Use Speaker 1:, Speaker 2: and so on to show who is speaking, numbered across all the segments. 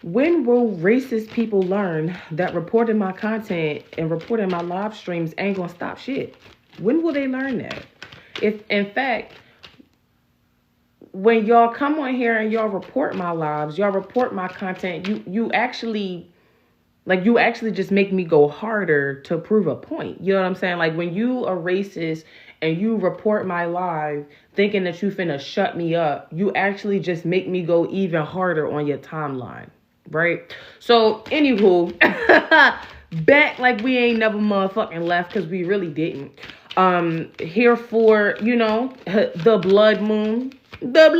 Speaker 1: When will racist people learn that reporting my content and reporting my live streams ain't gonna stop shit? When will they learn that? If, in fact, when y'all come on here and y'all report my lives, y'all report my content, you actually just make me go harder to prove a point. You know what I'm saying? Like, when you are racist and you report my live thinking that you finna shut me up, you actually just make me go even harder on your timeline, right? So, anywho, back like we ain't never motherfucking left, because we really didn't. Here for, the blood moon. The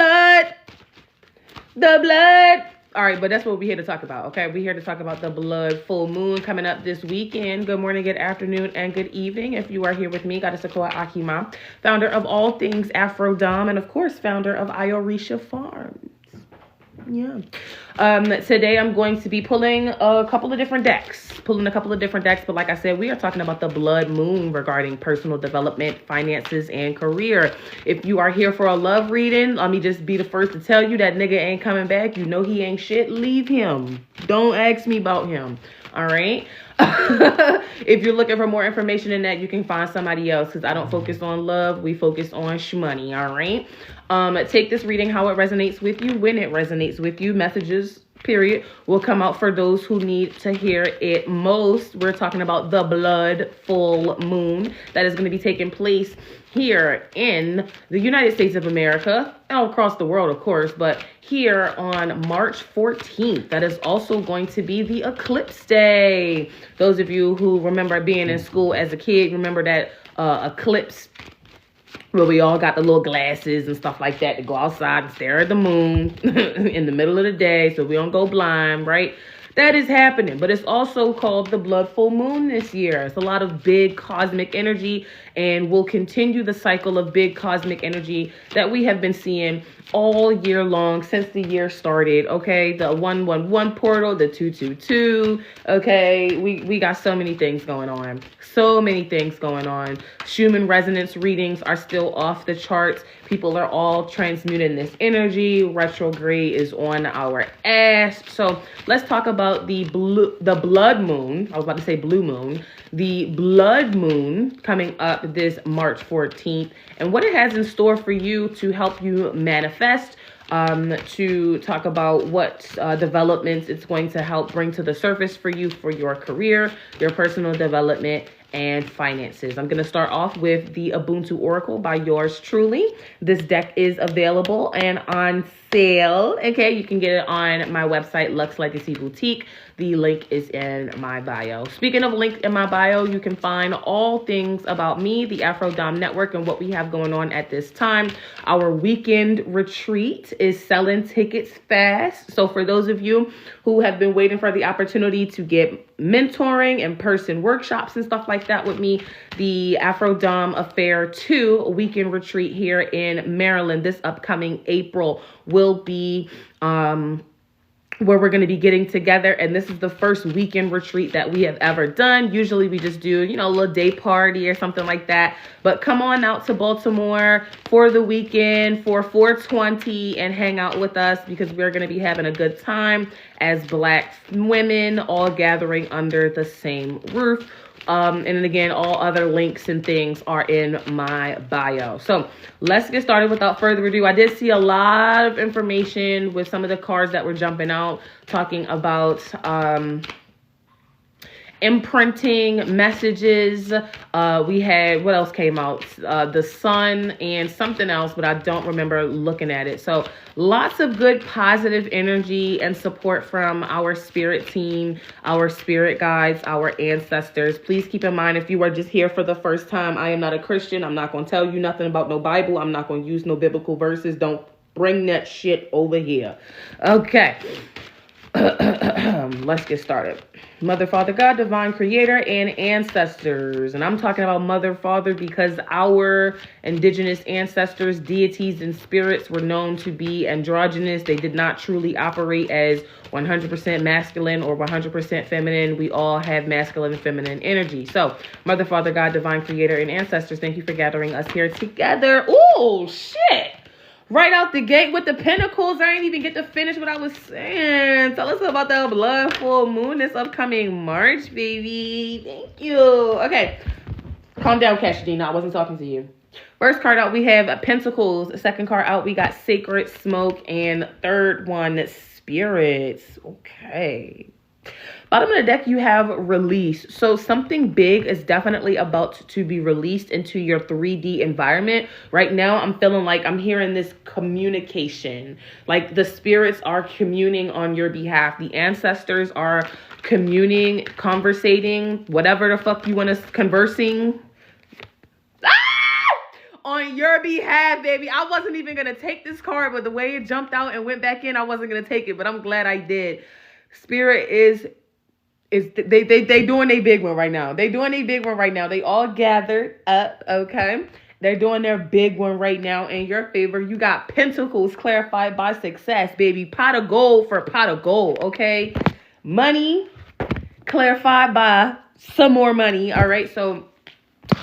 Speaker 1: blood. All right, but that's what we're here to talk about, okay? We're here to talk about the blood full moon coming up this weekend. Good morning, good afternoon, and good evening. If you are here with me, Goddess Ekua Ahima, founder of all things AfroDomme, and of course, founder of Iorisha Farms. Yeah. Today I'm going to be pulling a couple of different decks. But like I said, we are talking about the blood moon regarding personal development, finances, and career. If you are here for a love reading, let me just be the first to tell you that nigga ain't coming back. You know he ain't shit. Leave him. Don't ask me about him. All right. If you're looking for more information than that, you can find somebody else, because I don't focus on love. We focus on shmoney. All right. Take this reading how it resonates with you, when it resonates with you. Messages, period, will come out for those who need to hear it most. We're talking about the blood full moon that is going to be taking place here in the United States of America, and across the world, of course, but here on March 14th. That is also going to be the eclipse day. Those of you who remember being in school as a kid, remember that eclipse where we all got the little glasses and stuff like that to go outside and stare at the moon in the middle of the day so we don't go blind, right? That is happening, but it's also called the blood full moon this year. It's a lot of big cosmic energy, and we'll continue the cycle of big cosmic energy that we have been seeing all year long since the year started, okay? The 111 portal, the 222, okay? We got so many things going on. Schumann resonance readings are still off the charts. People are all transmuting this energy. Retrograde is on our ass. So let's talk about the blood moon. I was about to say blue moon. The blood moon coming up this March 14th, and what it has in store for you to help you manifest, to talk about what developments it's going to help bring to the surface for you for your career, your personal development, and finances. I'm going to start off with the Ubuntu Oracle by yours truly. This deck is available and on sale. Okay, you can get it on my website, Lux Legacy Boutique. The link is in my bio. Speaking of link in my bio, you can find all things about me, the AfroDomme Network, and what we have going on at this time. Our weekend retreat is selling tickets fast. So for those of you who have been waiting for the opportunity to get mentoring, in-person workshops and stuff like that with me, the AfroDomme Affair 2 weekend retreat here in Maryland this upcoming April will be where we're going to be getting together, and this is the first weekend retreat that we have ever done. Usually we just do, a little day party or something like that, but come on out to Baltimore for the weekend for 420 and hang out with us, because we're going to be having a good time as Black women all gathering under the same roof. And then again, all other links and things are in my bio. So let's get started without further ado. I did see a lot of information with some of the cards that were jumping out, talking about imprinting messages. We had, what else came out? The sun and something else, but I don't remember looking at it. So lots of good positive energy and support from our spirit team, our spirit guides, our ancestors. Please keep in mind, if you are just here for the first time, I am not a Christian. I'm not going to tell you nothing about no Bible. I'm not going to use no biblical verses. Don't bring that shit over here. Okay. Let's get started. Mother, Father, God, Divine Creator, and ancestors. And I'm talking about Mother, Father because our indigenous ancestors, deities, and spirits were known to be androgynous. They did not truly operate as 100% masculine or 100% feminine. We all have masculine and feminine energy. So, Mother, Father, God, Divine Creator, and ancestors, thank you for gathering us here together. Oh, shit. Right out the gate with the pentacles. I ain't even get to finish what I was saying. Tell us about the blood full moon this upcoming March, baby. Thank you. Okay. Calm down, Cassidy. I wasn't talking to you. First card out, we have Pentacles. Second card out, we got Sacred Smoke. And third one, Spirits. Okay. Bottom of the deck, you have Release. So something big is definitely about to be released into your 3D environment. Right now, I'm feeling like I'm hearing this communication. Like the spirits are communing on your behalf. The ancestors are communing, conversating, whatever the fuck you want to conversing. On your behalf, baby. I wasn't even going to take this card, but the way it jumped out and went back in, I wasn't going to take it, but I'm glad I did. Spirit is they doing a big one right now. They doing a big one right now. They all gathered up, okay? They're doing their big one right now in your favor. You got Pentacles clarified by success, baby. Pot of gold for pot of gold, okay? Money clarified by some more money, all right? So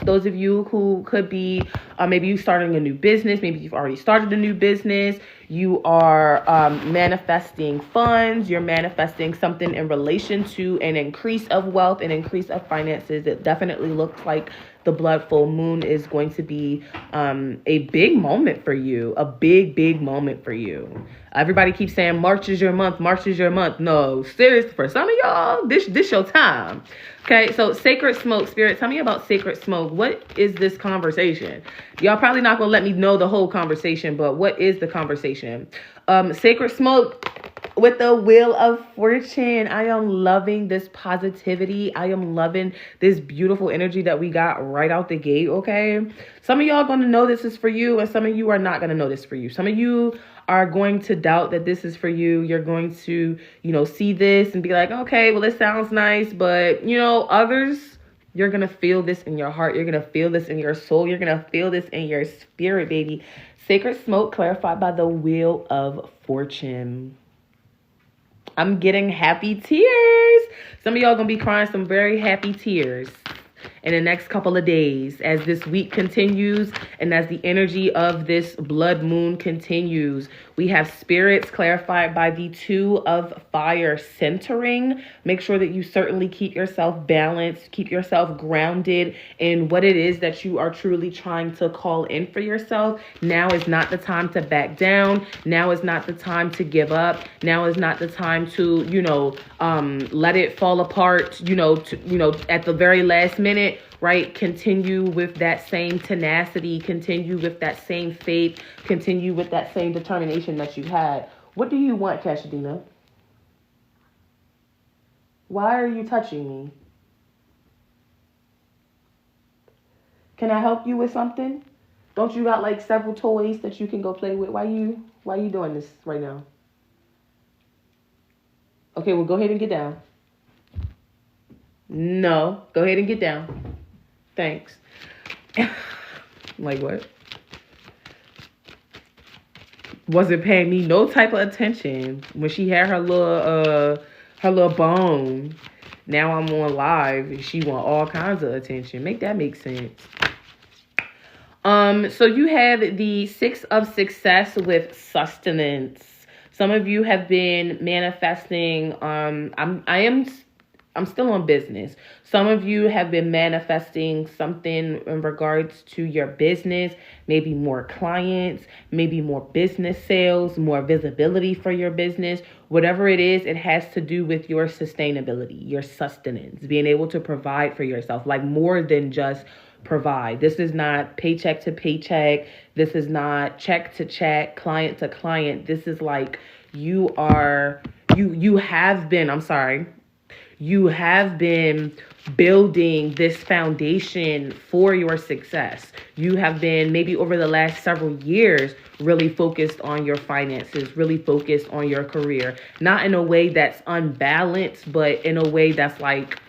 Speaker 1: those of you who could be, maybe you starting a new business, maybe you've already started a new business, you are manifesting funds, you're manifesting something in relation to an increase of wealth, an increase of finances. It definitely looks like the blood full moon is going to be a big moment for you, a big moment for you. Everybody keeps saying March is your month, March is your month. No, seriously, for some of y'all, this your time. Okay, so Sacred Smoke, Spirit, tell me about Sacred Smoke. What is this conversation? Y'all probably not going to let me know the whole conversation, but what is the conversation? Sacred Smoke with the Wheel of Fortune. I am loving this positivity. I am loving this beautiful energy that we got right out the gate, okay? Some of y'all are going to know this is for you, and some of you are not going to know this for you. Some of you are going to doubt that this is for you. You're going to, see this and be like, okay, well, it sounds nice, but, others, you're going to feel this in your heart. You're going to feel this in your soul. You're going to feel this in your spirit, baby. Sacred Smoke clarified by the Wheel of Fortune. I'm getting happy tears. Some of y'all going to be crying some very happy tears in the next couple of days as this week continues and as the energy of this blood moon continues. We have spirits clarified by the Two of Fire centering. Make sure that you certainly keep yourself balanced, keep yourself grounded in what it is that you are truly trying to call in for yourself. Now is not the time to back down. Now is not the time to give up. Now is not the time to, let it fall apart, at the very last minute. Right? Continue with that same tenacity, continue with that same faith, continue with that same determination that you had. What do you want, Kashadina? Why are you touching me? Can I help you with something? Don't you got like several toys that you can go play with? Why you doing this right now? Okay, well, go ahead and get down. No, go ahead and get down. Thanks. Like what? Wasn't paying me no type of attention when she had her little bone. Now I'm on live and she want all kinds of attention. Make that make sense. So you have the Six of Success with sustenance. Some of you have been manifesting. I'm still on business. Some of you have been manifesting something in regards to your business, maybe more clients, maybe more business sales, more visibility for your business. Whatever it is, it has to do with your sustainability, your sustenance, being able to provide for yourself, like more than just provide. This is not paycheck to paycheck. This is not check to check, client to client. This is like you have been building this foundation for your success. You have been maybe over the last several years really focused on your finances, really focused on your career. Not in a way that's unbalanced, but in a way that's like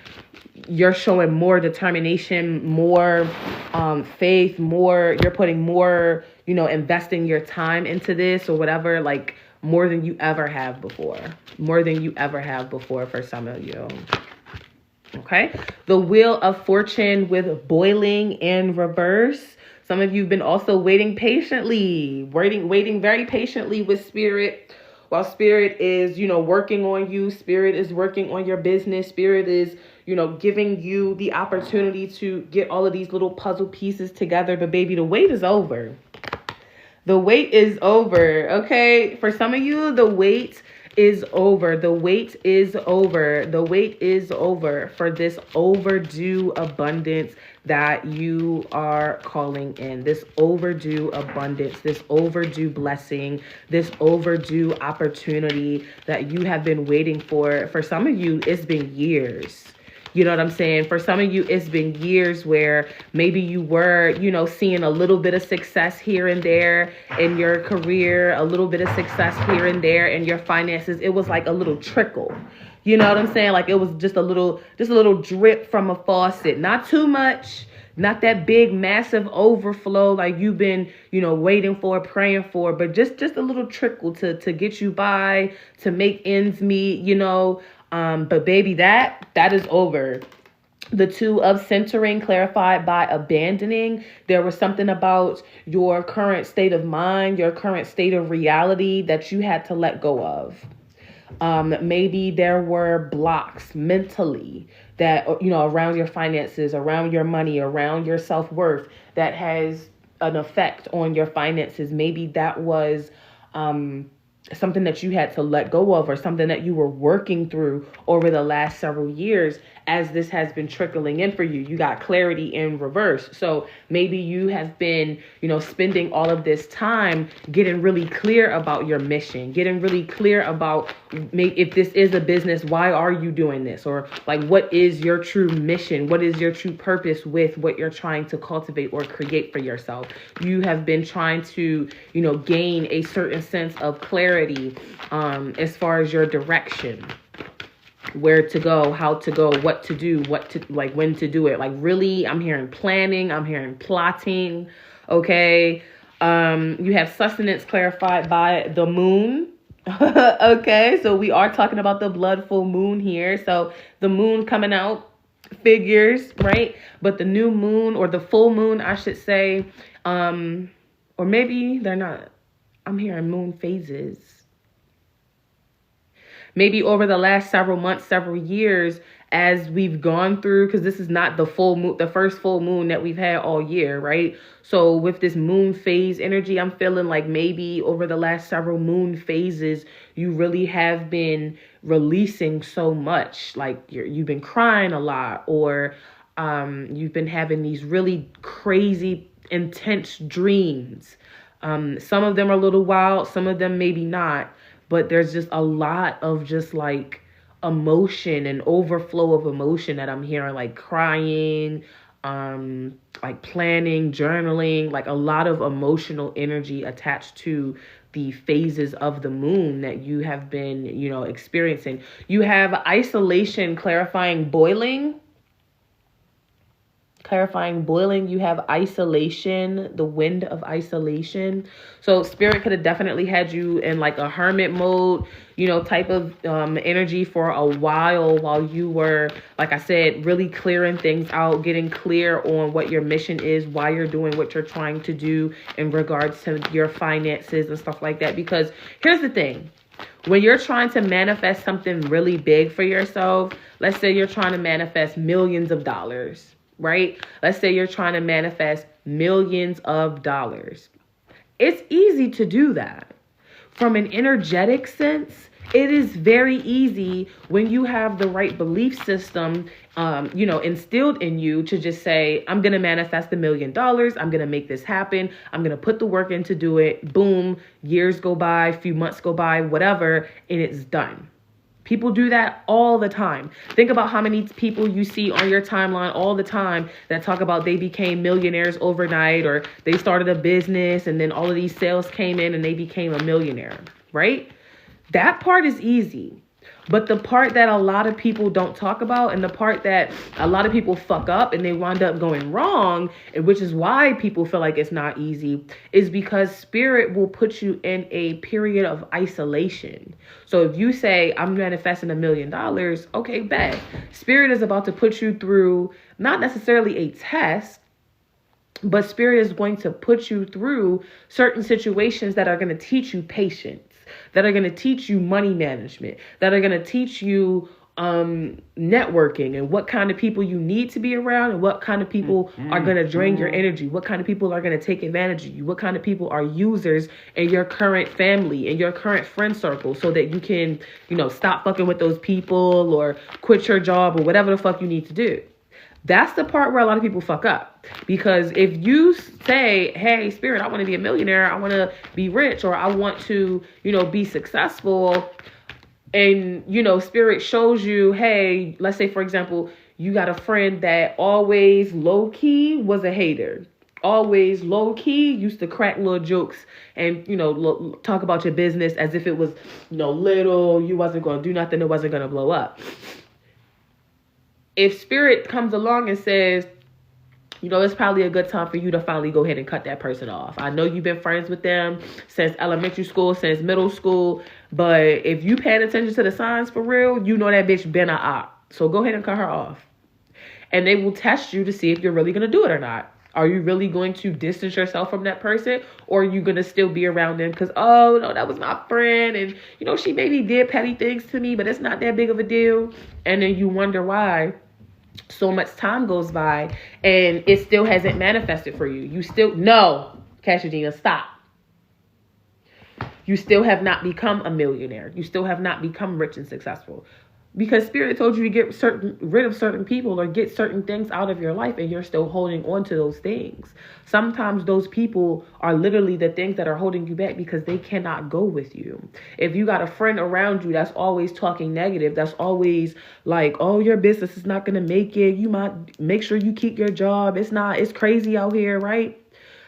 Speaker 1: you're showing more determination, more faith, you're putting more, investing your time into this or whatever, like more than you ever have before. More than you ever have before for some of you. Okay. The Wheel of Fortune with boiling in reverse. Some of you have been also waiting very patiently with Spirit. While Spirit is, working on you, Spirit is working on your business, Spirit is, giving you the opportunity to get all of these little puzzle pieces together. But baby, the wait is over. The wait is over, okay? For some of you, the wait is over. The wait is over. The wait is over for this overdue abundance that you are calling in. This overdue abundance, this overdue blessing, this overdue opportunity that you have been waiting for. For some of you, it's been years. You know what I'm saying? For some of you, it's been years where maybe you were, seeing a little bit of success here and there in your career, a little bit of success here and there in your finances. It was like a little trickle. You know what I'm saying? Like it was just a little drip from a faucet. Not too much, not that big, massive overflow like you've been, waiting for, praying for, but just a little trickle to get you by, to make ends meet, But baby, that is over. The 2 of centering clarified by abandoning. There was something about your current state of mind, your current state of reality that you had to let go of. Maybe there were blocks mentally that, around your finances, around your money, around your self-worth that has an effect on your finances. Maybe that was, something that you had to let go of, or something that you were working through over the last several years. As this has been trickling in for you, you got clarity in reverse. So maybe you have been, spending all of this time getting really clear about your mission, getting really clear about if this is a business, why are you doing this? Or like, what is your true mission? What is your true purpose with what you're trying to cultivate or create for yourself? You have been trying to, gain a certain sense of clarity as far as your direction. Where to go, how to go, what to do, when to do it. Like really, I'm hearing planning, I'm hearing plotting, okay? You have sustenance clarified by the moon, okay? So we are talking about the blood full moon here. So the moon coming out figures, right? But the new moon, or the full moon, I should say, or maybe they're not. I'm hearing moon phases. Maybe over the last several months, several years, as we've gone through, because this is not the full moon, the first full moon that we've had all year, right? So with this moon phase energy, I'm feeling like maybe over the last several moon phases, you really have been releasing so much. Like you've been crying a lot, or you've been having these really crazy, intense dreams. Some of them are a little wild, some of them maybe not. But there's just a lot of just like emotion and overflow of emotion that I'm hearing, like crying, like planning, journaling, like a lot of emotional energy attached to the phases of the moon that you have been, experiencing. You have isolation clarifying boiling. You have isolation, the wind of isolation. So Spirit could have definitely had you in like a hermit mode, type of energy for a while you were, like I said, really clearing things out, getting clear on what your mission is, why you're doing what you're trying to do in regards to your finances and stuff like that. Because here's the thing. When you're trying to manifest something really big for yourself, let's say you're trying to manifest millions of dollars. Right? Let's say you're trying to manifest millions of dollars. It's easy to do that. From an energetic sense, it is very easy when you have the right belief system, instilled in you to just say, I'm going to manifest $1 million. I'm going to make this happen. I'm going to put the work in to do it. Boom. Years go by, a few months go by, whatever, and it's done. People do that all the time. Think about how many people you see on your timeline all the time that talk about they became millionaires overnight, or they started a business and then all of these sales came in and they became a millionaire, right? That part is easy. But the part that a lot of people don't talk about, and the part that a lot of people fuck up and they wind up going wrong, and which is why people feel like it's not easy, is because Spirit will put you in a period of isolation. So if you say, I'm manifesting $1 million, okay, bet. Spirit is about to put you through not necessarily a test, But Spirit is going to put you through certain situations that are going to teach you patience, that are going to teach you money management, that are going to teach you networking and what kind of people you need to be around and what kind of people are going to drain your energy, what kind of people are going to take advantage of you, what kind of people are users in your current family and your current friend circle, so that you can, stop fucking with those people or quit your job or whatever the fuck you need to do. That's the part where a lot of people fuck up. Because if you say, hey, Spirit, I want to be a millionaire, I want to be rich, or I want to, be successful, and, Spirit shows you, hey, let's say, for example, you got a friend that always low-key was a hater. Always low-key used to crack little jokes and, talk about your business as if it was, little, you wasn't going to do nothing, it wasn't going to blow up. If Spirit comes along and says, it's probably a good time for you to finally go ahead and cut that person off. I know you've been friends with them since elementary school, since middle school, but if you paid attention to the signs for real, you know that bitch been a op. So go ahead and cut her off. And they will test you to see if you're really going to do it or not. Are you really going to distance yourself from that person? Or are you going to still be around them because, oh, no, that was my friend. And, she maybe did petty things to me, but it's not that big of a deal. And then you wonder why so much time goes by and it still hasn't manifested for you. You still, no, Cashadina, stop. You still have not become a millionaire. You still have not become rich and successful. Because Spirit told you to get rid of certain people or get certain things out of your life, and you're still holding on to those things. Sometimes those people are literally the things that are holding you back because they cannot go with you. If you got a friend around you that's always talking negative, that's always like, oh, your business is not going to make it. You might make sure you keep your job. It's crazy out here, right?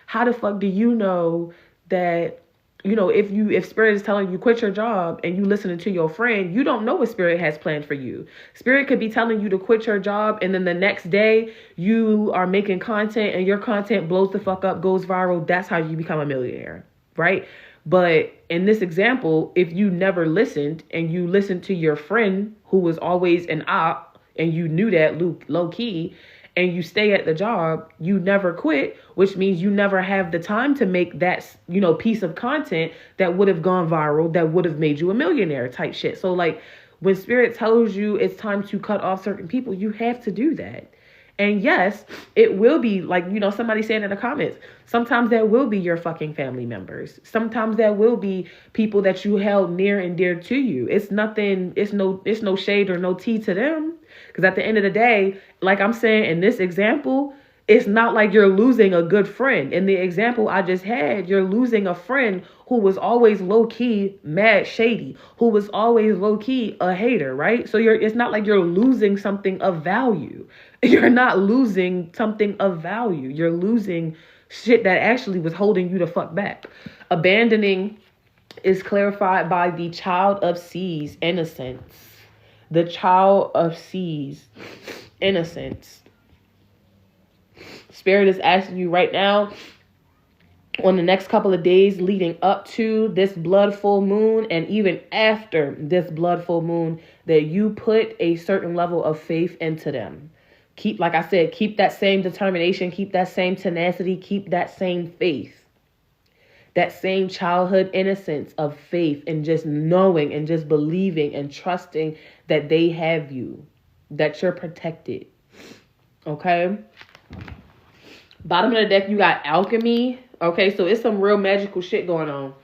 Speaker 1: How the fuck do you know that? If Spirit is telling you quit your job and you listening to your friend, you don't know what Spirit has planned for you. Spirit could be telling you to quit your job, and then the next day you are making content and your content blows the fuck up, goes viral. That's how you become a millionaire, right? But in this example, if you never listened and you listened to your friend who was always an op and you knew that low key, and you stay at the job, you never quit, which means you never have the time to make that, piece of content that would have gone viral, that would have made you a millionaire type shit. So like when Spirit tells you it's time to cut off certain people, you have to do that. And yes, it will be like, somebody saying in the comments, sometimes that will be your fucking family members. Sometimes that will be people that you held near and dear to you. It's no shade or no tea to them. Because at the end of the day, like I'm saying in this example, it's not like you're losing a good friend. In the example I just had, you're losing a friend who was always low-key mad shady, who was always low-key a hater, right? So it's not like you're losing something of value. You're not losing something of value. You're losing shit that actually was holding you the fuck back. Abandoning is clarified by the child of seas, innocence. The child of seas, innocence. Spirit is asking you right now, on the next couple of days leading up to this blood full moon and even after this blood full moon, that you put a certain level of faith into them. Keep that same determination, keep that same tenacity, keep that same faith. That same childhood innocence of faith and just knowing and just believing and trusting that they have you, that you're protected. Okay? Bottom of the deck, you got alchemy. Okay, so it's some real magical shit going on.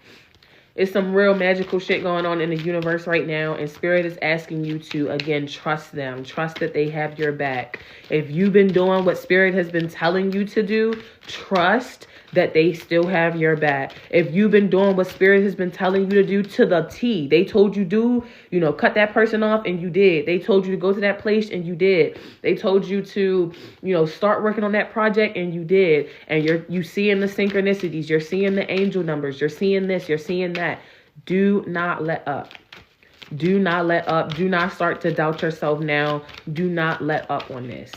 Speaker 1: It's some real magical shit going on in the universe right now. And Spirit is asking you to, again, trust them. Trust that they have your back. If you've been doing what Spirit has been telling you to do, trust that they still have your back. If you've been doing what Spirit has been telling you to do to the T, they told you cut that person off and you did. They told you to go to that place and you did. They told you to, start working on that project and you did. And you seeing the synchronicities, you're seeing the angel numbers, you're seeing this, you're seeing that. Do not let up. Do not let up. Do not start to doubt yourself now. Do not let up on this.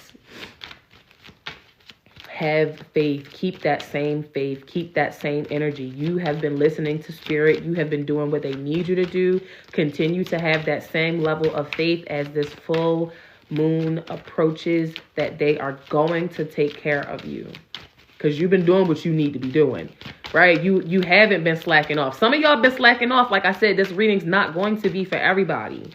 Speaker 1: Have faith. Keep that same faith. Keep that same energy. You have been listening to Spirit. You have been doing what they need you to do. Continue to have that same level of faith as this full moon approaches, that they are going to take care of you. because you've been doing what you need to be doing, right? You haven't been slacking off. Some of y'all been slacking off. Like I said, this reading's not going to be for everybody.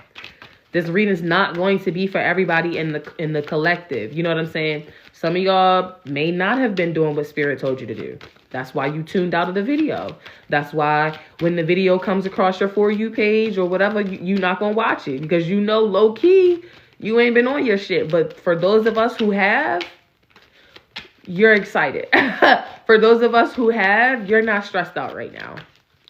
Speaker 1: This reading's not going to be for everybody in the collective. You know what I'm saying? Some of y'all may not have been doing what Spirit told you to do. That's why you tuned out of the video. That's why when the video comes across your For You page or whatever, you're not going to watch it, because you know low key you ain't been on your shit. But for those of us who have, you're excited. For those of us who have, you're not stressed out right now.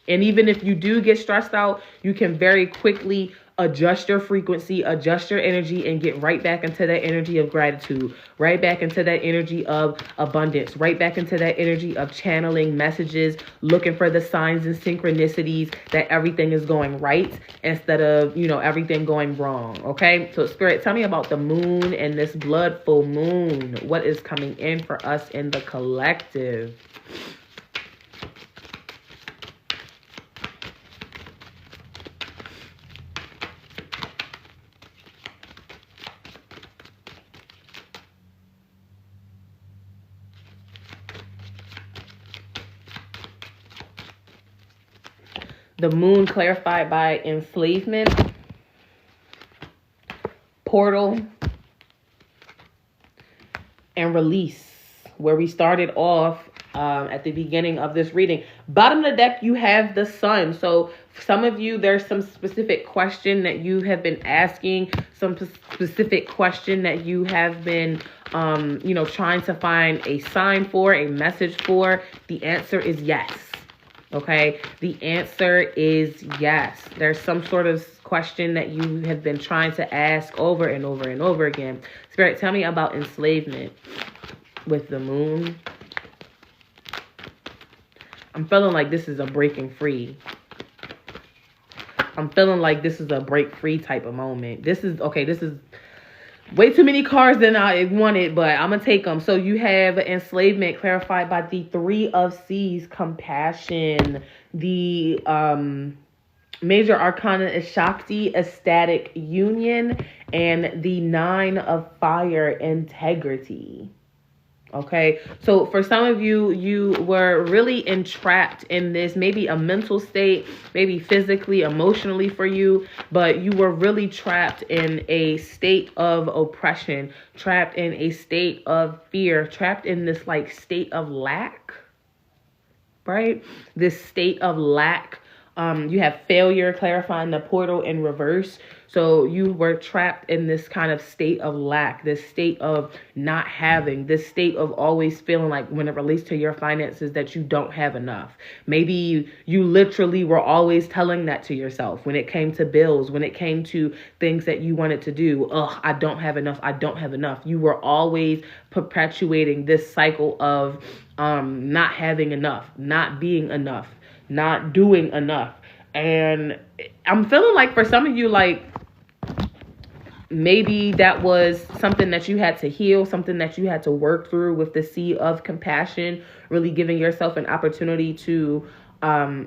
Speaker 1: And even if you do get stressed out, you can very quickly adjust your frequency, adjust your energy, and get right back into that energy of gratitude, right back into that energy of abundance, right back into that energy of channeling messages, looking for the signs and synchronicities that everything is going right instead of, everything going wrong. Okay. So Spirit, tell me about the moon and this blood full moon. What is coming in for us in the collective? The moon clarified by enslavement, portal, and release, where we started off at the beginning of this reading. Bottom of the deck, you have the sun. So some of you, there's some specific question that you have been asking, some specific question that you have been, trying to find a sign for, a message for. The answer is yes. Okay, the answer is yes. There's some sort of question that you have been trying to ask over and over and over again. Spirit, tell me about enslavement with the moon. I'm feeling like this is a breaking free. I'm feeling like this is a break free type of moment. This is way too many cards than I wanted, but I'm going to take them. So you have enslavement clarified by the Three of Seas, compassion. The major arcana is Shakti, ecstatic union, and the Nine of Fire, integrity. Okay, so for some of you, you were really entrapped in this, maybe a mental state, maybe physically, emotionally for you, but you were really trapped in a state of oppression, trapped in a state of fear, trapped in this like state of lack, right? This state of lack. You have failure, clarifying the portal in reverse. So you were trapped in this kind of state of lack, this state of not having, this state of always feeling like when it relates to your finances that you don't have enough. Maybe you literally were always telling that to yourself when it came to bills, when it came to things that you wanted to do. I don't have enough. I don't have enough. You were always perpetuating this cycle of not having enough, not being enough, not doing enough. And I'm feeling like for some of you, like maybe that was something that you had to heal, something that you had to work through with the Sea of Compassion, really giving yourself an opportunity to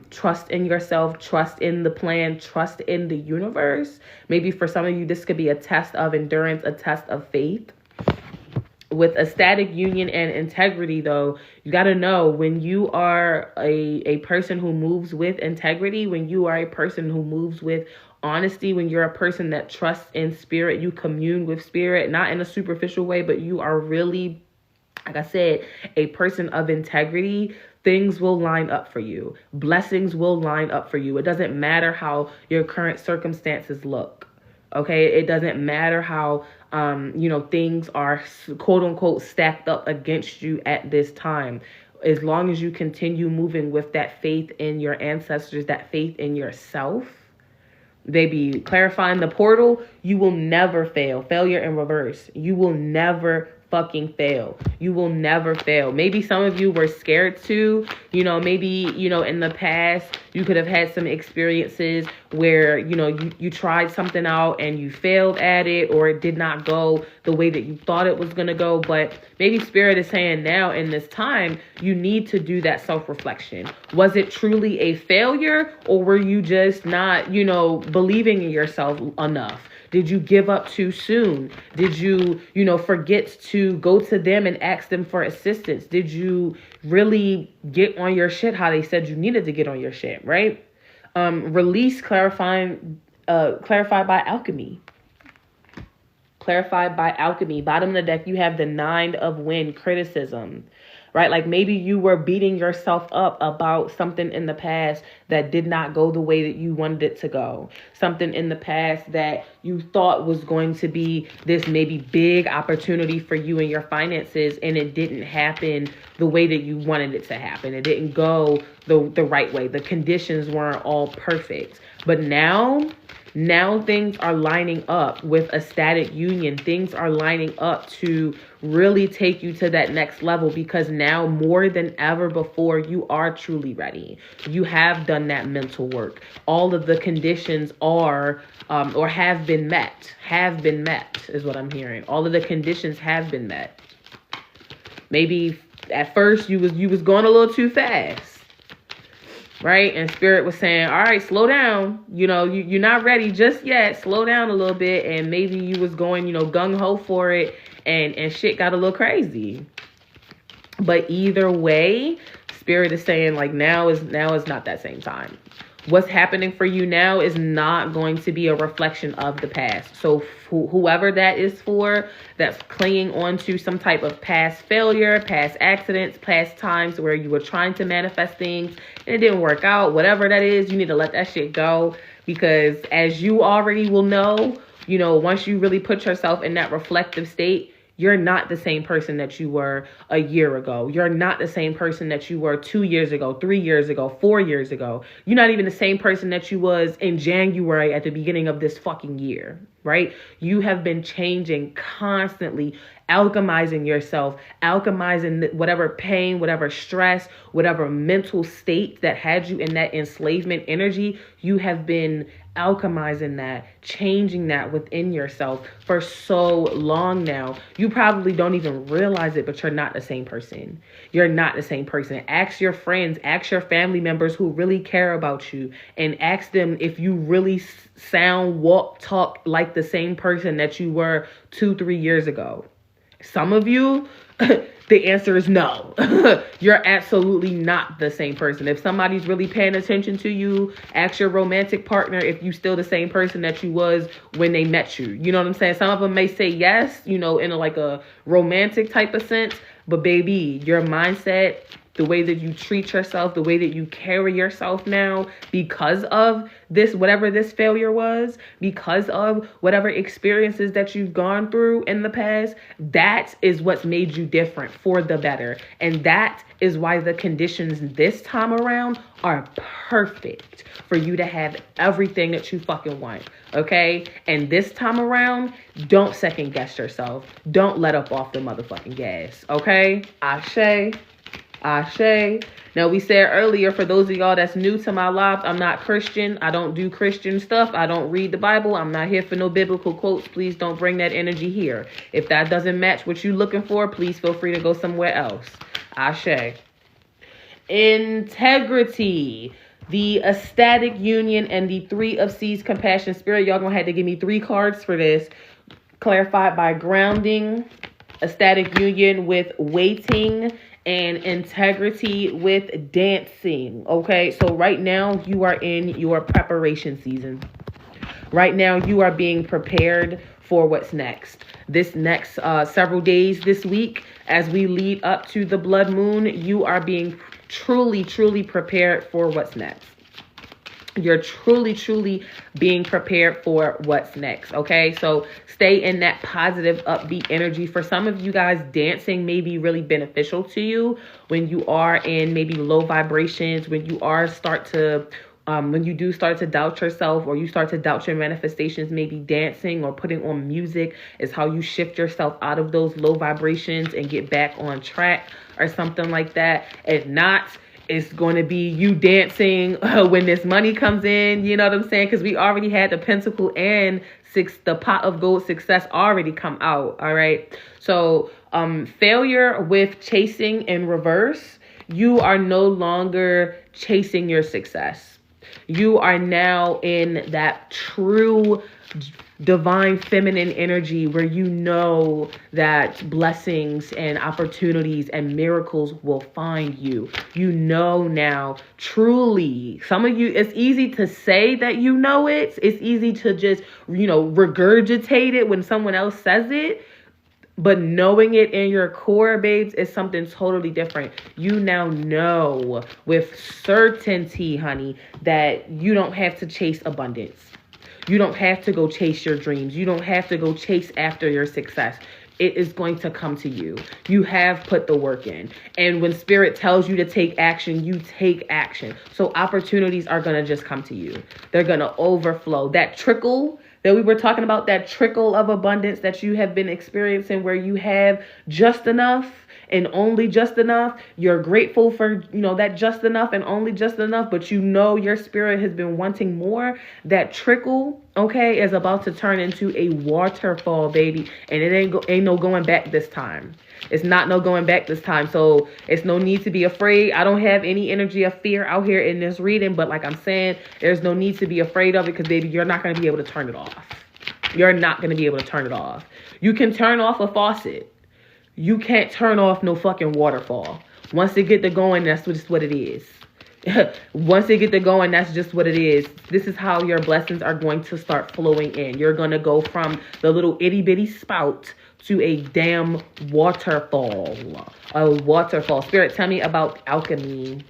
Speaker 1: trust in yourself, trust in the plan, trust in the universe. Maybe for some of you, this could be a test of endurance, a test of faith. With ecstatic union and integrity, though, you got to know when you are a person who moves with integrity, when you are a person who moves with honesty, when you're a person that trusts in spirit, you commune with spirit, not in a superficial way, but you are really, like I said, a person of integrity, things will line up for you. Blessings will line up for you. It doesn't matter how your current circumstances look. Okay, it doesn't matter how, things are quote unquote stacked up against you at this time. As long as you continue moving with that faith in your ancestors, that faith in yourself, baby, clarifying the portal, you will never fail. Failure in reverse. You will never fucking fail. You will never fail. Maybe some of you were scared to, maybe, in the past, you could have had some experiences where, you tried something out and you failed at it, or it did not go the way that you thought it was going to go. But maybe Spirit is saying now in this time, you need to do that self-reflection. Was it truly a failure, or were you just not, believing in yourself enough? Did you give up too soon? Did you, forget to go to them and ask them for assistance? Did you really get on your shit how they said you needed to get on your shit, right? Release, clarified by alchemy. Clarified by alchemy. Bottom of the deck, you have the 9 of Wind, criticism, right? Like maybe you were beating yourself up about something in the past that did not go the way that you wanted it to go. Something in the past that you thought was going to be this maybe big opportunity for you and your finances, and it didn't happen the way that you wanted it to happen. It didn't go the right way. The conditions weren't all perfect. But now things are lining up with a static union. Things are lining up to really take you to that next level, because now more than ever before, you are truly ready. You have done that mental work. All of the conditions are or have been met is what I'm hearing. All of the conditions have been met. Maybe at first you was going a little too fast. Right? And Spirit was saying, all right, slow down. You're not ready just yet. Slow down a little bit. And maybe you was going, gung-ho for it, and shit got a little crazy. But either way, Spirit is saying, like, now is not that same time. What's happening for you now is not going to be a reflection of the past. So whoever that is for, that's clinging on to some type of past failure, past accidents, past times where you were trying to manifest things and it didn't work out, whatever that is, you need to let that shit go. Because as you already will know, once you really put yourself in that reflective state, you're not the same person that you were a year ago. You're not the same person that you were 2 years ago, 3 years ago, 4 years ago. You're not even the same person that you was in January at the beginning of this fucking year, right? You have been changing constantly, alchemizing yourself, alchemizing whatever pain, whatever stress, whatever mental state that had you in that enslavement energy. You have been alchemizing that, changing that within yourself for so long now. You probably don't even realize it, but you're not the same person. You're not the same person. Ask your friends, ask your family members who really care about you, and ask them if you really sound, walk, talk like the same person that you were 2-3 years ago. Some of you, the answer is no. You're absolutely not the same person. If somebody's really paying attention to you, ask your romantic partner if you still the same person that you was when they met you. You know what I'm saying? Some of them may say yes, in a romantic type of sense. But baby, your mindset, the way that you treat yourself, the way that you carry yourself now, because of this, whatever this failure was, because of whatever experiences that you've gone through in the past, that is what's made you different for the better. And that is why the conditions this time around are perfect for you to have everything that you fucking want. Okay? And this time around, don't second guess yourself. Don't let up off the motherfucking gas. Okay? Ashe. Now, we said earlier, for those of y'all that's new to my live, I'm not Christian. I don't do Christian stuff. I don't read the Bible. I'm not here for no biblical quotes. Please don't bring that energy here. If that doesn't match what you're looking for, please feel free to go somewhere else. Ashe. Integrity. The ecstatic union and the 3 of Seas, compassion, spirit. Y'all gonna have to give me 3 cards for this. Clarified by grounding, ecstatic union with waiting, and integrity with dancing. Okay, so right now you are in your preparation season. Right now you are being prepared for what's next. This next several days this week, as we lead up to the blood moon, you are being truly prepared for what's next. You're truly being prepared for what's next. Okay, so stay in that positive, upbeat energy. For some of you guys, dancing may be really beneficial to you when you are in maybe low vibrations, when you are when you do start to doubt yourself, or you start to doubt your manifestations. Maybe dancing or putting on music is how you shift yourself out of those low vibrations and get back on track, or something like that. If not, it's going to be you dancing when this money comes in. You know what I'm saying? Because we already had the pentacle and the pot of gold success already come out. All right. So failure with chasing in reverse. You are no longer chasing your success. You are now in that true divine feminine energy where you know that blessings and opportunities and miracles will find you. You know now, truly. Some of you, it's easy to say that you know it. It's easy to just, regurgitate it when someone else says it. But knowing it in your core, babes, is something totally different. You now know with certainty, honey, that you don't have to chase abundance. You don't have to go chase your dreams. You don't have to go chase after your success. It is going to come to you. You have put the work in. And when spirit tells you to take action, you take action. So opportunities are going to just come to you. They're going to overflow. That trickle that we were talking about, that trickle of abundance that you have been experiencing where you have just enough and only just enough. You're grateful for, that just enough and only just enough, but your spirit has been wanting more. That trickle, okay, is about to turn into a waterfall, baby. And it ain't no going back this time. It's not no going back this time. So it's no need to be afraid. I don't have any energy of fear out here in this reading, but like I'm saying, there's no need to be afraid of it because, baby, you're not going to be able to turn it off. You're not going to be able to turn it off. You can turn off a faucet. You can't turn off no fucking waterfall. Once it get to going, that's just what it is. Once it get to going, that's just what it is. This is how your blessings are going to start flowing in. You're going to go from the little itty bitty spout to a damn waterfall. A waterfall. Spirit, tell me about alchemy.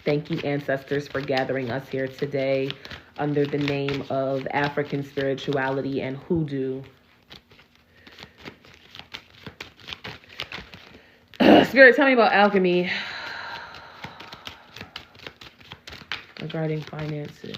Speaker 1: Thank you, ancestors, for gathering us here today under the name of African spirituality and hoodoo. Spirit, tell me about alchemy regarding finances.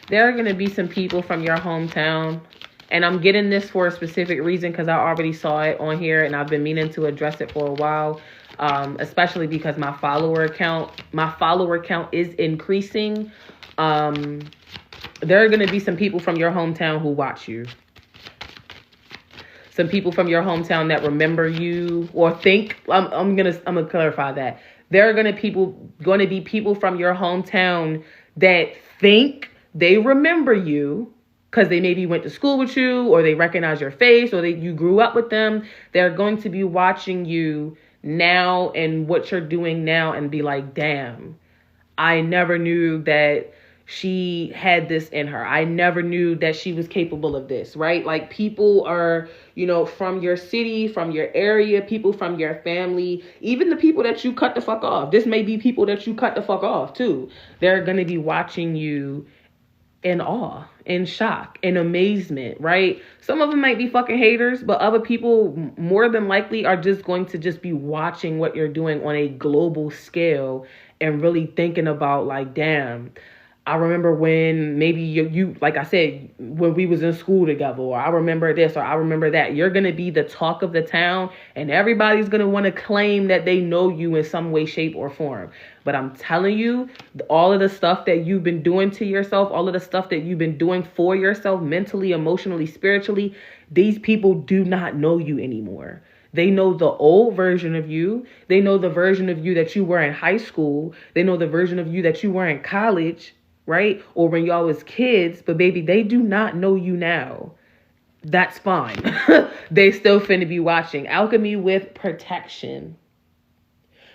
Speaker 1: There are going to be some people from your hometown, and I'm getting this for a specific reason because I already saw it on here and I've been meaning to address it for a while, especially because my follower count is increasing. There are going to be some people from your hometown who watch you. Some people from your hometown that remember you or think. I'm gonna clarify that. There are going to be people from your hometown that think they remember you because they maybe went to school with you or they recognize your face or you grew up with them. They're going to be watching you now and what you're doing now and be like, damn, I never knew that she had this in her. I never knew that she was capable of this, right? Like people are, from your city, from your area, people from your family, even the people that you cut the fuck off. This may be people that you cut the fuck off too. They're going to be watching you in awe, in shock, in amazement, right? Some of them might be fucking haters, but other people more than likely are just going to just be watching what you're doing on a global scale and really thinking about like, damn, I remember when maybe you, like I said, when we was in school together, or I remember this, or I remember that. You're going to be the talk of the town, and everybody's going to want to claim that they know you in some way, shape, or form. But I'm telling you, all of the stuff that you've been doing to yourself, all of the stuff that you've been doing for yourself, mentally, emotionally, spiritually, these people do not know you anymore. They know the old version of you. They know the version of you that you were in high school. They know the version of you that you were in college, right? Or when y'all was kids, but baby, they do not know you now. That's fine. They still finna be watching. Alchemy with protection.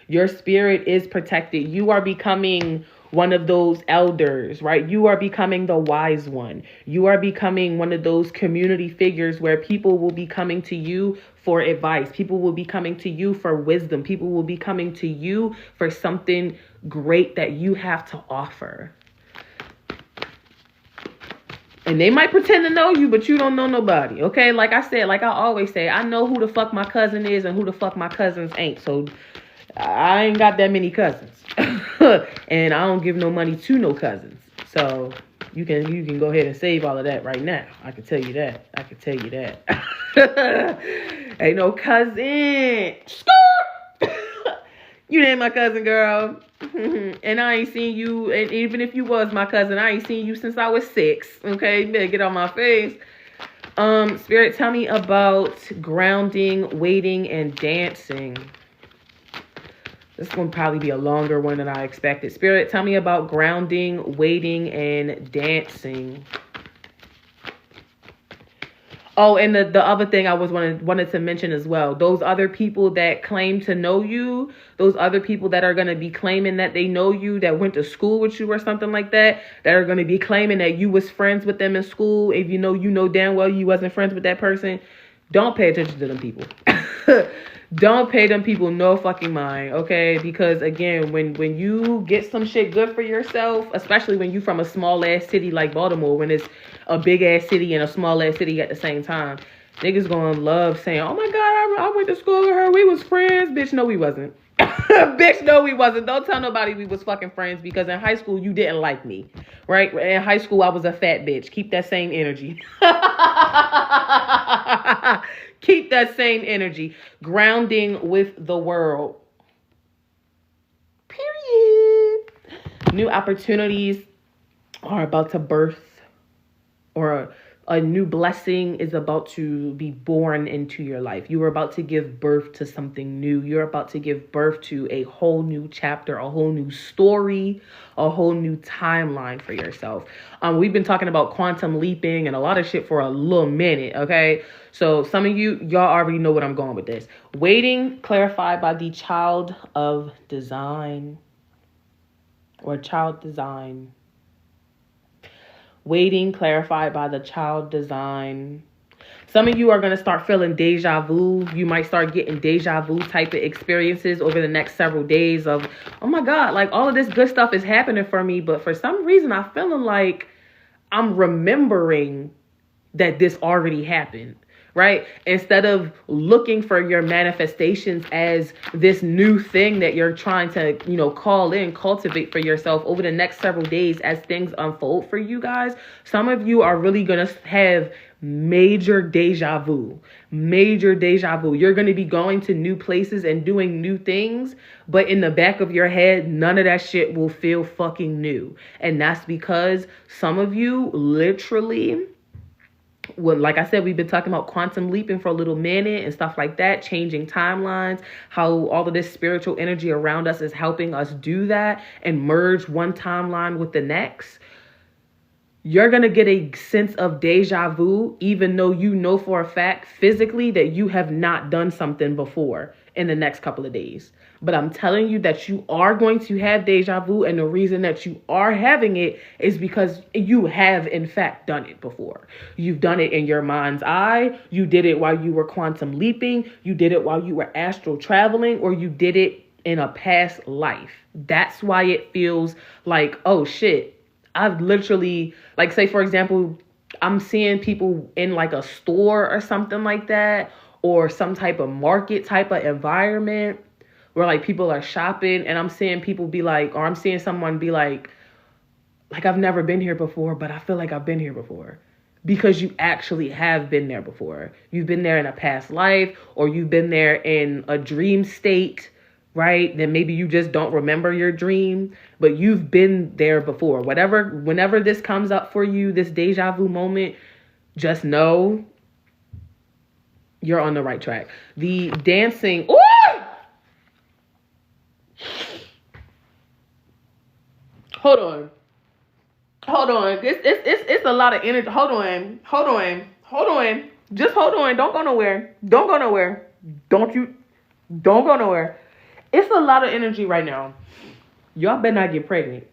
Speaker 1: Your spirit is protected. You are becoming one of those elders, right? You are becoming the wise one. You are becoming one of those community figures where people will be coming to you for advice. People will be coming to you for wisdom. People will be coming to you for something great that you have to offer. And they might pretend to know you, but you don't know nobody, okay? Like I said, like I always say, I know who the fuck my cousin is and who the fuck my cousins ain't. So I ain't got that many cousins. And I don't give no money to no cousins. So you can go ahead and save all of that right now. I can tell you that. Ain't no cousin. You ain't my cousin, girl. And I ain't seen you, and even if you was my cousin, I ain't seen you since I was 6. Okay, you better get on my face. Spirit, tell me about grounding, waiting, and dancing. This is going to probably be a longer one than I expected. Spirit, tell me about grounding, waiting, and dancing. Oh, and the other thing I wanted to mention as well, those other people that claim to know you, those other people that are going to be claiming that they know you, that went to school with you or something like that are going to be claiming that you was friends with them in school. If you know damn well you wasn't friends with that person, don't pay attention to them people. Don't pay them people no fucking mind, okay? Because again, when you get some shit good for yourself, especially when you from a small ass city like Baltimore, when it's a big ass city and a small ass city at the same time, niggas gonna love saying, oh my God, I went to school with her, we was friends. Bitch, no we wasn't. Bitch, no we wasn't. Don't tell nobody we was fucking friends, because in high school you didn't like me, right? In high school I was a fat bitch. Keep that same energy. Keep that same energy. Grounding with the world. Period. New opportunities are about to birth, or a new blessing is about to be born into your life. You are about to give birth to something new. You're about to give birth to a whole new chapter, a whole new story, a whole new timeline for yourself. We've been talking about quantum leaping and a lot of shit for a little minute, okay? So some of y'all already know what I'm going with this. Waiting, clarified by the child of design, or child design. Waiting, clarified by the child design. Some of you are going to start feeling deja vu. You might start getting deja vu type of experiences over the next several days of, oh my God, like all of this good stuff is happening for me. But for some reason, I'm feeling like I'm remembering that this already happened, right? Instead of looking for your manifestations as this new thing that you're trying to, call in, cultivate for yourself over the next several days as things unfold for you guys, some of you are really going to have major deja vu. You're going to be going to new places and doing new things, but in the back of your head, none of that shit will feel fucking new. And that's because some of you literally, well, like I said, we've been talking about quantum leaping for a little minute and stuff like that, changing timelines, how all of this spiritual energy around us is helping us do that and merge one timeline with the next. You're going to get a sense of deja vu, even though you know for a fact physically that you have not done something before in the next couple of days. But I'm telling you that you are going to have deja vu. And the reason that you are having it is because you have, in fact, done it before. You've done it in your mind's eye. You did it while you were quantum leaping. You did it while you were astral traveling, or you did it in a past life. That's why it feels like, oh shit, I've literally, like, say, for example, I'm seeing people in like a store or something like that, or some type of market type of environment where like people are shopping, and I'm seeing people be like, or I'm seeing someone be like I've never been here before, but I feel like I've been here before. Because you actually have been there before. You've been there in a past life, or you've been there in a dream state, right? Then maybe you just don't remember your dream, but you've been there before. Whenever this comes up for you, this deja vu moment, just know you're on the right track. The dancing, ooh! Hold on. It's a lot of energy. Hold on. Just hold on. Don't go nowhere. Don't go nowhere. It's a lot of energy right now. Y'all better not get pregnant.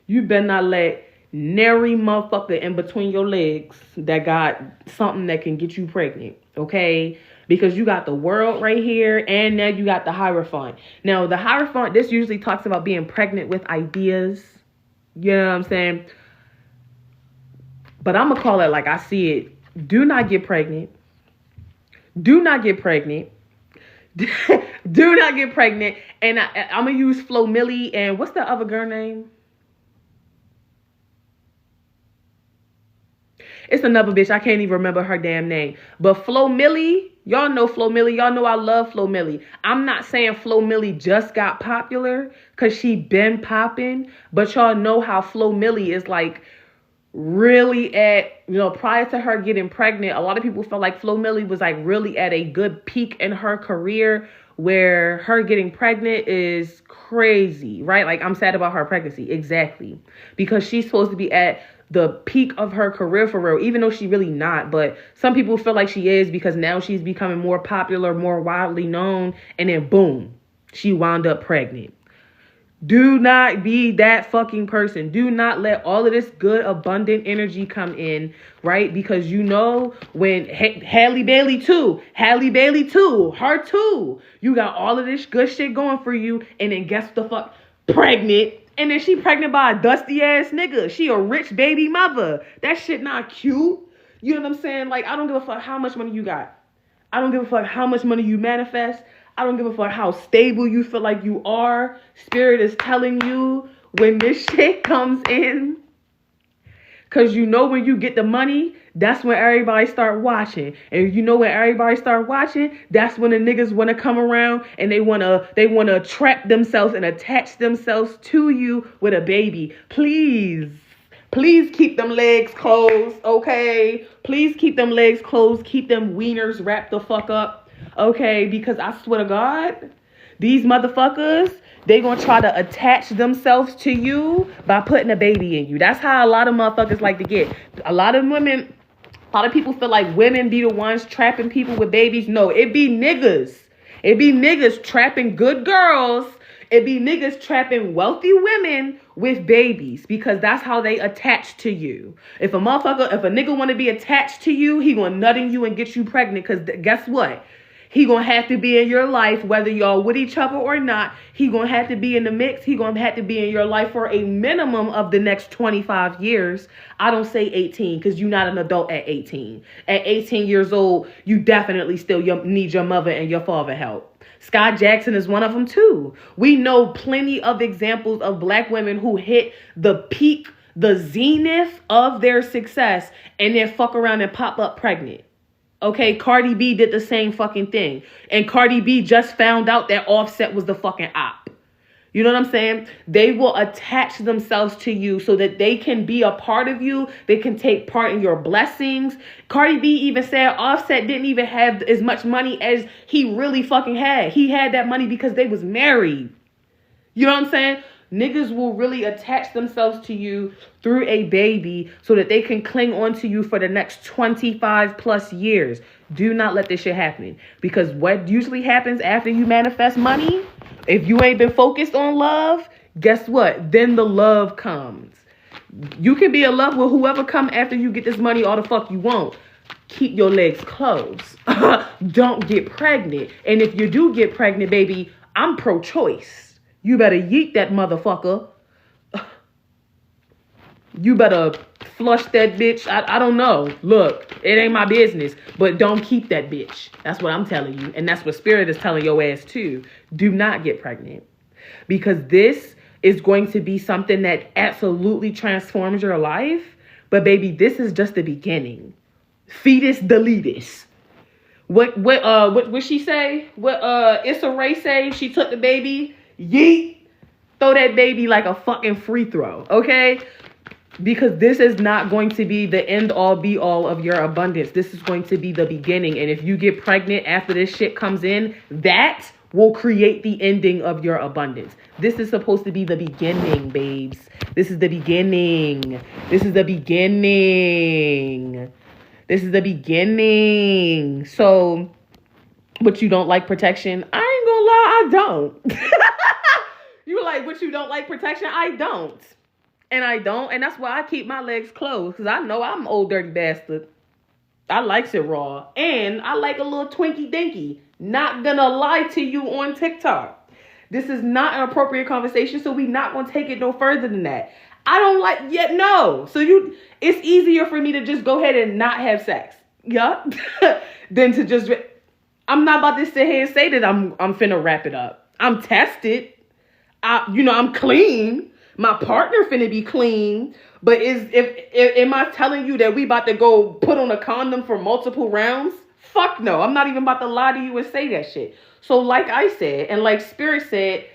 Speaker 1: You better not let nary motherfucker in between your legs that got something that can get you pregnant, okay? Because you got the world right here, and now you got the Hierophant. Now, the Hierophant, this usually talks about being pregnant with ideas. You know what I'm saying? But I'm going to call it like I see it. Do not get pregnant. Do not get pregnant. Do not get pregnant. And I'm going to use Flo Millie, and what's the other girl name? It's another bitch. I can't even remember her damn name. But Flo Millie, y'all know Flo Millie. Y'all know I love Flo Millie. I'm not saying Flo Millie just got popular because she been popping. But y'all know how Flo Millie is like really at, prior to her getting pregnant, a lot of people felt like Flo Millie was like really at a good peak in her career where her getting pregnant is crazy, right? Like, I'm sad about her pregnancy. Exactly. Because she's supposed to be at the peak of her career for real, even though she really not. But some people feel like she is because now she's becoming more popular, more widely known. And then boom, she wound up pregnant. Do not be that fucking person. Do not let all of this good, abundant energy come in, right? Because you know when Halle Bailey too, her too. You got all of this good shit going for you, and then guess the fuck? Pregnant. And then she pregnant by a dusty ass nigga. She a rich baby mother. That shit not cute. You know what I'm saying? Like, I don't give a fuck how much money you got. I don't give a fuck how much money you manifest. I don't give a fuck how stable you feel like you are. Spirit is telling you when this shit comes in. Because you know when you get the money, that's when everybody start watching. And you know when everybody start watching, that's when the niggas want to come around and they want to trap themselves and attach themselves to you with a baby. Please keep them legs closed, okay? Please keep them legs closed. Keep them wieners wrapped the fuck up, okay? Because I swear to God, these motherfuckers, they gonna try to attach themselves to you by putting a baby in you. That's how a lot of motherfuckers like to get. A lot of people feel like women be the ones trapping people with babies. No, it be niggas. It be niggas trapping good girls. It be niggas trapping wealthy women with babies because that's how they attach to you. If a nigga want to be attached to you, he gonna nut in you and get you pregnant because guess what? He gonna have to be in your life, whether y'all with each other or not. He gonna have to be in the mix. He gonna have to be in your life for a minimum of the next 25 years. I don't say 18 because you're not an adult at 18. At 18 years old, you definitely still need your mother and your father help. Sky Jackson is one of them too. We know plenty of examples of black women who hit the peak, the zenith of their success and then fuck around and pop up pregnant. Okay, Cardi B did the same fucking thing. And Cardi B just found out that Offset was the fucking op. You know what I'm saying? They will attach themselves to you so that they can be a part of you. They can take part in your blessings. Cardi B even said Offset didn't even have as much money as he really fucking had. He had that money because they was married. You know what I'm saying? Niggas will really attach themselves to you through a baby so that they can cling on to you for the next 25 plus years. Do not let this shit happen. Because what usually happens after you manifest money, if you ain't been focused on love, guess what? Then the love comes. You can be in love with whoever come after you get this money all the fuck you want. Keep your legs closed. Don't get pregnant. And if you do get pregnant, baby, I'm pro-choice. You better yeet that motherfucker. You better flush that bitch. I don't know. Look, it ain't my business. But don't keep that bitch. That's what I'm telling you. And that's what Spirit is telling your ass too. Do not get pregnant. Because this is going to be something that absolutely transforms your life. But baby, this is just the beginning. Fetus deletus. What she say? What Issa Rae say? She took the baby. Yeet. Throw that baby like a fucking free throw, okay? Because this is not going to be the end all be all of your abundance. This is going to be the beginning. And if you get pregnant after this shit comes in, that will create the ending of your abundance. This is supposed to be the beginning, babes. This is the beginning. This is the beginning. This is the beginning. So, but you don't like protection? I ain't gonna lie, I don't. You like, what, you don't like protection? I don't. And I don't. And that's why I keep my legs closed. Because I know I'm an old dirty bastard. I likes it raw. And I like a little Twinkie Dinky. Not gonna lie to you on TikTok. This is not an appropriate conversation. So we not gonna take it no further than that. I don't like, yet no. So it's easier for me to just go ahead and not have sex. Yeah. Than to just, I'm not about to sit here and say that I'm finna wrap it up. I'm tested. I'm clean. My partner finna be clean. But am I telling you that we about to go put on a condom for multiple rounds? Fuck no. I'm not even about to lie to you and say that shit. So like I said, and like Spirit said,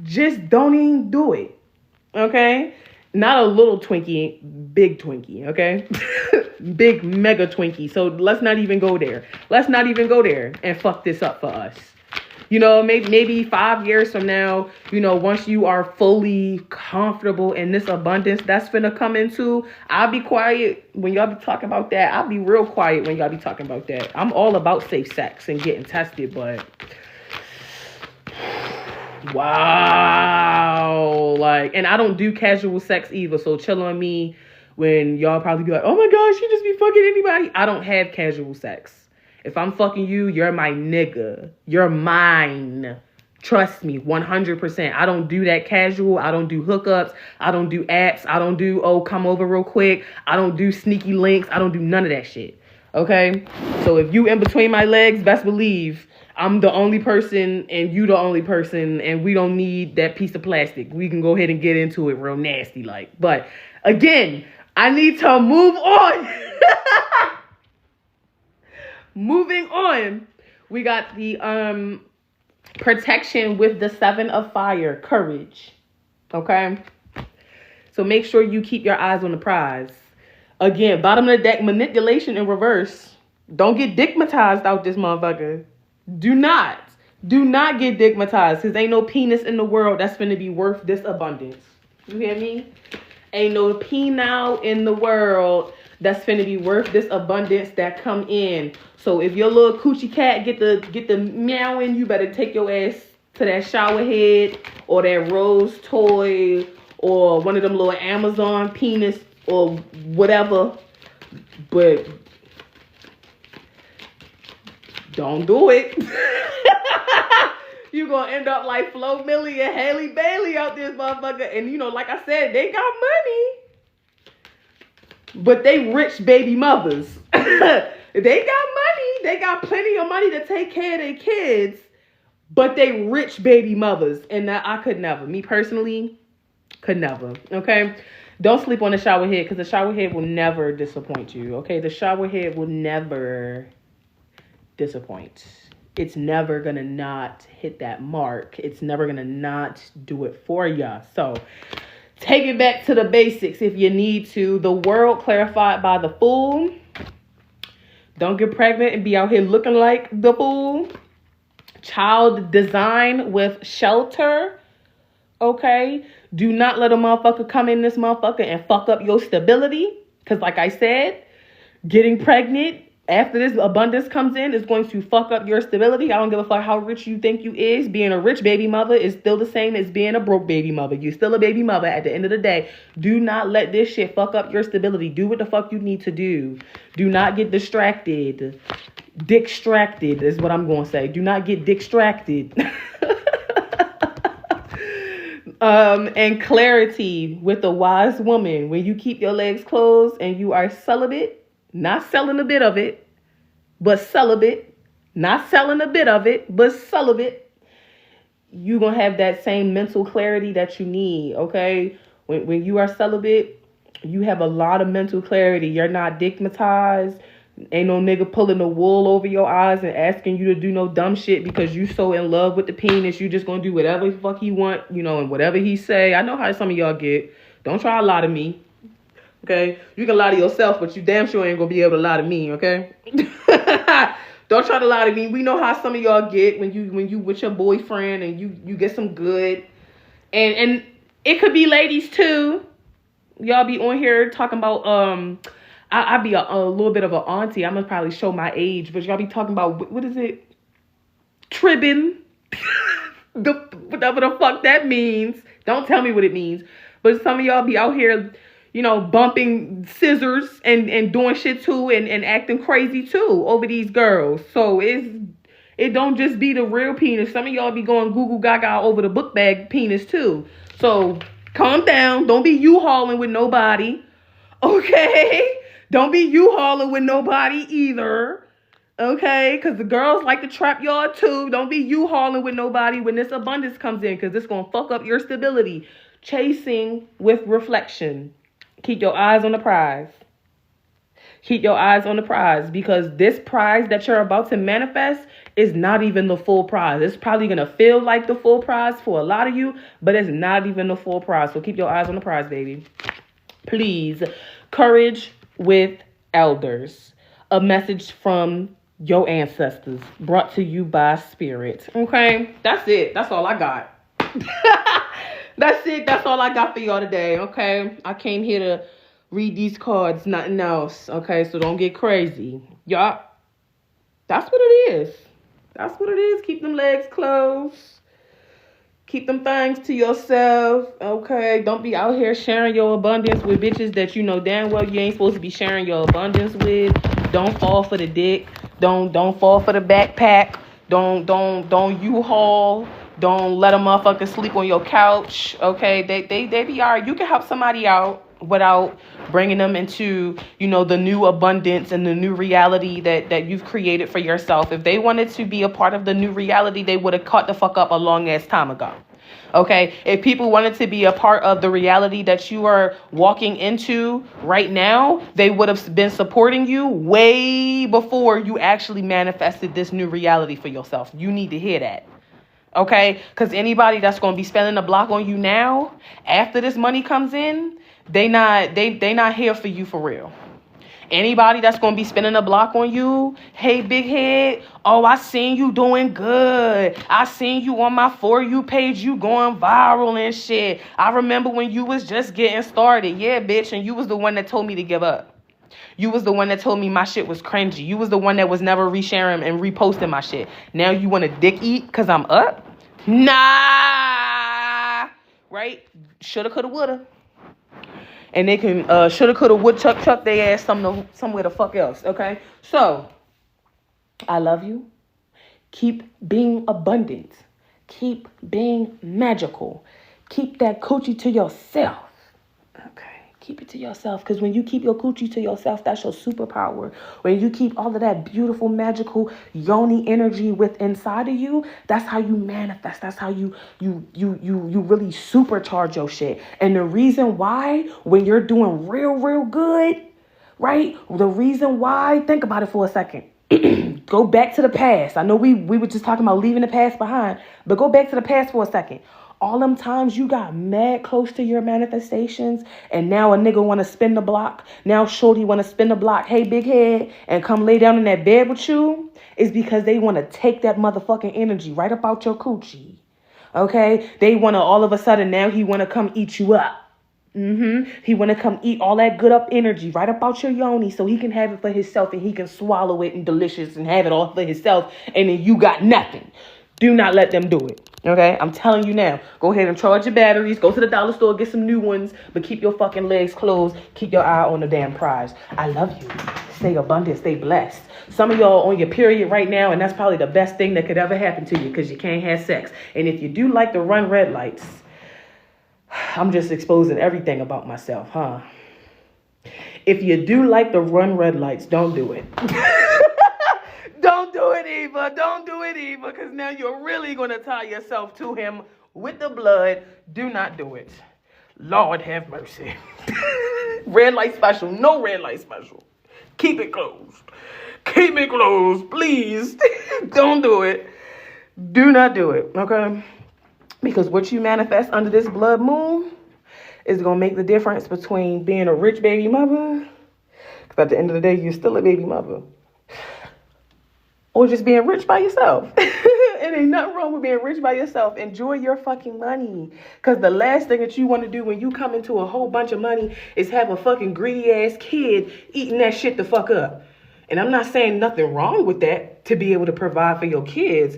Speaker 1: just don't even do it. Okay? Not a little Twinkie, big Twinkie, okay? Big mega Twinkie. So let's not even go there. Let's not even go there and fuck this up for us. maybe 5 years from now, once you are fully comfortable in this abundance that's finna come into, I'll be quiet when y'all be talking about that. I'll be real quiet when y'all be talking about that. I'm all about safe sex and getting tested, but wow. And I don't do casual sex either, so chill on me when y'all probably be like, oh my gosh, she just be fucking anybody. I don't have casual sex. If I'm fucking you, you're my nigga. You're mine. Trust me, 100%. I don't do that casual. I don't do hookups. I don't do apps. I don't do, come over real quick. I don't do sneaky links. I don't do none of that shit. Okay? So if you in between my legs, best believe I'm the only person and you the only person, and we don't need that piece of plastic. We can go ahead and get into it real nasty like. But again, I need to move on. Moving on, we got the protection with the 7 of fire, courage. Okay? So make sure you keep your eyes on the prize. Again, bottom of the deck, manipulation in reverse. Don't get digmatized out this motherfucker. Do not get digmatized, because ain't no penis in the world that's finna be worth this abundance. You hear me? Ain't no penile in the world that's finna be worth this abundance that come in. So if your little coochie cat get the meowing, you better take your ass to that shower head or that Rose toy or one of them little Amazon penis or whatever. But don't do it. You gonna end up like Flo Milli and Haley Bailey out this motherfucker. And like I said, they got money. But they rich baby mothers. They got money. They got plenty of money to take care of their kids. But they rich baby mothers. And that I could never. Me personally, could never. Okay? Don't sleep on the shower head, because the shower head will never disappoint you. Okay? The shower head will never disappoint. It's never gonna not hit that mark. It's never gonna not do it for ya. So take it back to the basics if you need to. The world clarified by the fool. Don't get pregnant and be out here looking like the fool. Child design with shelter. Okay? Do not let a motherfucker come in this motherfucker and fuck up your stability. Because like I said, getting pregnant after this abundance comes in is going to fuck up your stability. I don't give a fuck how rich you think you is. Being a rich baby mother is still the same as being a broke baby mother. You're still a baby mother at the end of the day. Do not let this shit fuck up your stability. Do what the fuck you need to do. Do not get distracted. Distracted is what I'm going to say. Do not get distracted. And clarity with a wise woman. When you keep your legs closed and you are celibate, not selling a bit of it, but celibate. Not selling a bit of it, but celibate. You're going to have that same mental clarity that you need, okay? When you are celibate, you have a lot of mental clarity. You're not digmatized. Ain't no nigga pulling the wool over your eyes and asking you to do no dumb shit because you so in love with the penis. You just going to do whatever the fuck he want, and whatever he say. I know how some of y'all get. Don't try to lie to me. Okay, you can lie to yourself, but you damn sure ain't gonna be able to lie to me. Okay, don't try to lie to me. We know how some of y'all get when you with your boyfriend and you get some good, and it could be ladies too. Y'all be on here talking about I be a little bit of an auntie. I'm gonna probably show my age, but y'all be talking about what is it? Tribbing, whatever the fuck that means. Don't tell me what it means. But some of y'all be out here, bumping scissors and doing shit too and acting crazy too over these girls. So it don't just be the real penis. Some of y'all be going Google Gaga over the book bag penis too. So calm down. Don't be U-hauling with nobody. Okay? Don't be U-hauling with nobody either. Okay? Because the girls like to trap y'all too. Don't be U-hauling with nobody when this abundance comes in, because it's going to fuck up your stability. Chasing with reflection. Keep your eyes on the prize. Keep your eyes on the prize, because this prize that you're about to manifest is not even the full prize. It's probably going to feel like the full prize for a lot of you, but it's not even the full prize. So keep your eyes on the prize, baby. Please. Courage with elders. A message from your ancestors, brought to you by spirit. Okay, that's it. That's all I got. That's it. That's all I got for y'all today. Okay, I came here to read these cards, nothing else. Okay, so don't get crazy, y'all. That's what it is. That's what it is. Keep them legs closed. Keep them things to yourself. Okay, don't be out here sharing your abundance with bitches that you know damn well you ain't supposed to be sharing your abundance with. Don't fall for the dick. Don't fall for the backpack. Don't U-Haul. Don't let a motherfucker sleep on your couch. Okay, they be alright. You can help somebody out without bringing them into, the new abundance and the new reality that you've created for yourself. If they wanted to be a part of the new reality, they would have caught the fuck up a long ass time ago. Okay, if people wanted to be a part of the reality that you are walking into right now, they would have been supporting you way before you actually manifested this new reality for yourself. You need to hear that. Okay, because anybody that's going to be spending a block on you now, after this money comes in, they not here for you for real. Anybody that's going to be spending a block on you, hey, big head, oh, I seen you doing good. I seen you on my For You page, you going viral and shit. I remember when you was just getting started. Yeah, bitch, and you was the one that told me to give up. You was the one that told me my shit was cringy. You was the one that was never resharing and reposting my shit. Now you want to dick eat because I'm up? Nah. Right? Shoulda, coulda, woulda. And they can shoulda, coulda, would chuck their ass somewhere the fuck else. Okay? So, I love you. Keep being abundant. Keep being magical. Keep that coochie to yourself. Okay? Keep it to yourself, because when you keep your coochie to yourself, that's your superpower. When you keep all of that beautiful, magical yoni energy within inside of you, that's how you manifest. That's how you really supercharge your shit. And the reason why, when you're doing real good, right? The reason why, think about it for a second. Go back to the past. I know we were just talking about leaving the past behind, but go back to the past for a second. All them times you got mad close to your manifestations, and now a nigga want to spin the block. Now shorty want to spin the block. Hey, big head, and come lay down in that bed with you, is because they want to take that motherfucking energy right up out your coochie. Okay? They want to all of a sudden, now he want to come eat you up. He want to come eat all that good up energy right up out your yoni so he can have it for himself and he can swallow it and delicious and have it all for himself, and then you got nothing. Do not let them do it. Okay? I'm telling you now. Go ahead and charge your batteries. Go to the dollar store. Get some new ones. But keep your fucking legs closed. Keep your eye on the damn prize. I love you. Stay abundant. Stay blessed. Some of y'all on your period right now, and that's probably the best thing that could ever happen to you because you can't have sex. And if you do like to run red lights, I'm just exposing everything about myself, huh? If you do like to run red lights, don't do it. Don't do it, Eva. Don't do it, Eva, because now you're really going to tie yourself to him with the blood. Do not do it. Lord have mercy. Red light special. No red light special. Keep it closed. Keep it closed, please. Don't do it. Do not do it, okay? Because what you manifest under this blood moon is going to make the difference between being a rich baby mother, because at the end of the day, you're still a baby mother, or just being rich by yourself. It ain't nothing wrong with being rich by yourself. Enjoy your fucking money. Because the last thing that you want to do when you come into a whole bunch of money is have a fucking greedy ass kid eating that shit the fuck up. And I'm not saying nothing wrong with that, to be able to provide for your kids.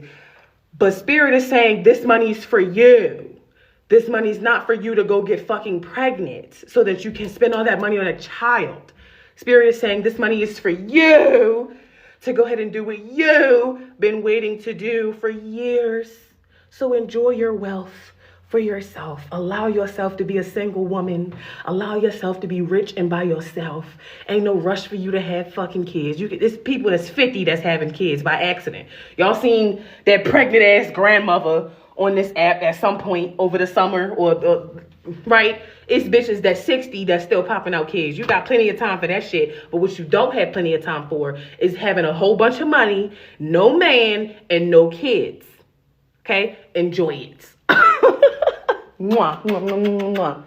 Speaker 1: But Spirit is saying this money's for you. This money's not for you to go get fucking pregnant so that you can spend all that money on a child. Spirit is saying this money is for you to go ahead and do what you've been waiting to do for years. So enjoy your wealth for yourself. Allow yourself to be a single woman. Allow yourself to be rich and by yourself. Ain't no rush for you to have fucking kids. There's people that's 50 that's having kids by accident. Y'all seen that pregnant ass grandmother on this app at some point over the summer, or right? It's bitches that's 60 that's still popping out kids. You got plenty of time for that shit. But what you don't have plenty of time for is having a whole bunch of money, no man, and no kids. Okay? Enjoy it. Mwah, mwah, mwah, mwah, mwah.